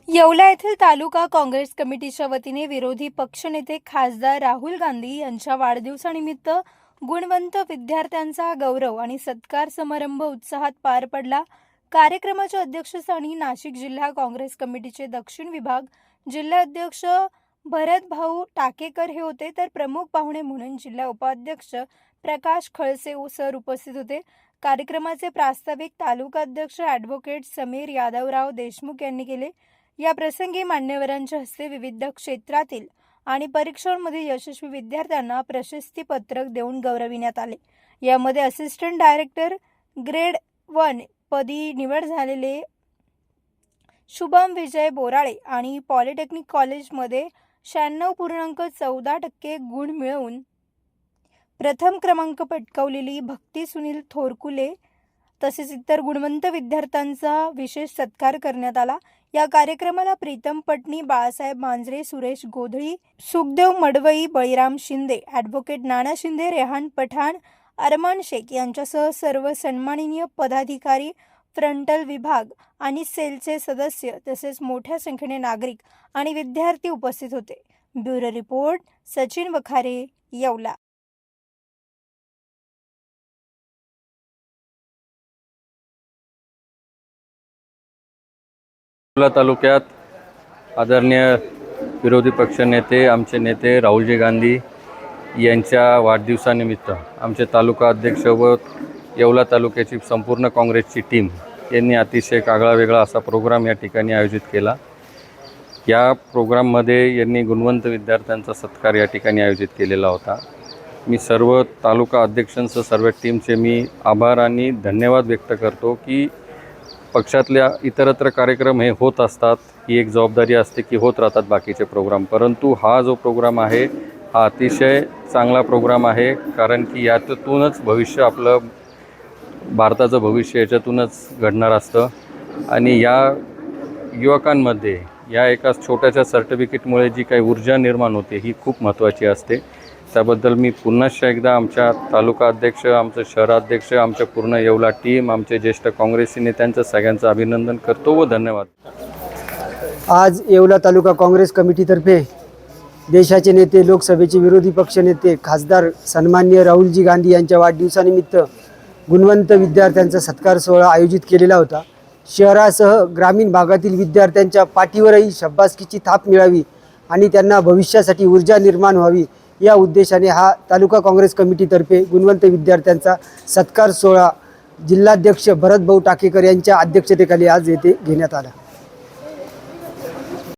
येवला येथील तालुका काँग्रेस कमिटीच्या वतीने विरोधी पक्षनेते खासदार राहुल गांधी यांच्या वाढदिवसानिमित्त गुणवंत विद्यार्थ्यांचा गौरव आणि सत्कार समारंभ उत्साहात पार पडला। कार्यक्रमाच्या अध्यक्षस्थानी नाशिक जिल्हा काँग्रेस कमिटीचे दक्षिण विभाग जिल्हा अध्यक्ष भरत भाऊ टाकेकर हे होते, तर प्रमुख पाहुणे म्हणून जिल्हा उपाध्यक्ष प्रकाश खळसे सर उपस्थित होते। कार्यक्रमाचे प्रास्ताविक तालुका अध्यक्ष ॲडव्होकेट समीर यादवराव देशमुख यांनी केले। या प्रसंगी मान्यवरांच्या हस्ते विविध क्षेत्रातील आणि परीक्षांमध्ये यशस्वी विद्यार्थ्यांना प्रशस्ती पत्रक देऊन गौरविण्यात आले। यामध्ये असिस्टंट डायरेक्टर ग्रेड 1 पदी निवड झालेले शुभम विजय बोराळे आणि पॉलिटेक्निक कॉलेजमध्ये 96.14% गुण मिळवून प्रथम क्रमांक पटकावलेली भक्ती सुनील थोरकुले तसेच इतर गुणवंत विद्यार्थ्यांचा विशेष सत्कार करण्यात आला। या कार्यक्रमाला प्रीतम पटणी, बाळासाहेब मांजरे, सुरेश गोधळी, सुखदेव मडवई, बळीराम शिंदे, ॲडव्होकेट नाना शिंदे, रेहान पठाण, अरमान शेख यांच्यासह सर्व सन्माननीय पदाधिकारी, फ्रंटल विभाग आणि सेलचे सदस्य तसेच मोठ्या संख्येने नागरिक आणि विद्यार्थी उपस्थित होते। Bureau report Sachin Vakhare, Yeola. येवला तालुक्यात आदरणीय विरोधी पक्षनेते आमचे नेते राहुलजी गांधी यांच्या वाढदिवसानिमित्त आमचे तालुका अध्यक्ष व येवला तालुक्याची संपूर्ण काँग्रेसची टीम यांनी अतिशय आगळा असा प्रोग्राम या ठिकाणी आयोजित केला। या प्रोग्राममध्ये यांनी गुणवंत विद्यार्थ्यांचा सत्कार या ठिकाणी आयोजित केलेला होता। मी सर्व तालुका अध्यक्षांसह सर्व टीमचे मी आभार आणि धन्यवाद व्यक्त करतो की पक्षातल्या इतरत्र कार्यक्रम हे होत असतात, ही एक जबाबदारी असते की होत राहतात बाकीचे प्रोग्राम, परंतु हा जो प्रोग्राम आहे हा अतिशय चांगला प्रोग्राम आहे, कारण की यातूनच भविष्य आपलं भारताचं भविष्य याच्यातूनच घडणार असतं। आणि या युवकांमध्ये या एका छोट्याशा सर्टिफिकेटमुळे जी काही ऊर्जा निर्माण होते ही खूप महत्त्वाची असते। त्याबद्दल मी पुन्हा एकदा आमच्या तालुका अध्यक्ष, आमचे शहराध्यक्ष, आमच्या पूर्ण येवला टीम, आमचे ज्येष्ठ काँग्रेसी नेत्यांचं सगळ्यांचं अभिनंदन करतो व धन्यवाद। आज येवला तालुका काँग्रेस कमिटीतर्फे देशाचे नेते, लोकसभेचे विरोधी पक्षनेते खासदार सन्माननीय राहुलजी गांधी यांच्या वाढदिवसानिमित्त गुणवंत विद्यार्थ्यांचा सत्कार सोहळा आयोजित केलेला होता। शहरासह ग्रामीण भागातील विद्यार्थ्यांच्या पाठीवरही शाबासकीची थाप मिळावी आणि त्यांना भविष्यासाठी ऊर्जा निर्माण व्हावी या उद्देशाने हा तालुका काँग्रेस कमिटीतर्फे गुणवंत विद्यार्थ्यांचा सत्कार सोहळा जिल्हाध्यक्ष भरत भाऊ टाकेकर यांच्या अध्यक्षतेखाली आज येथे घेण्यात आला।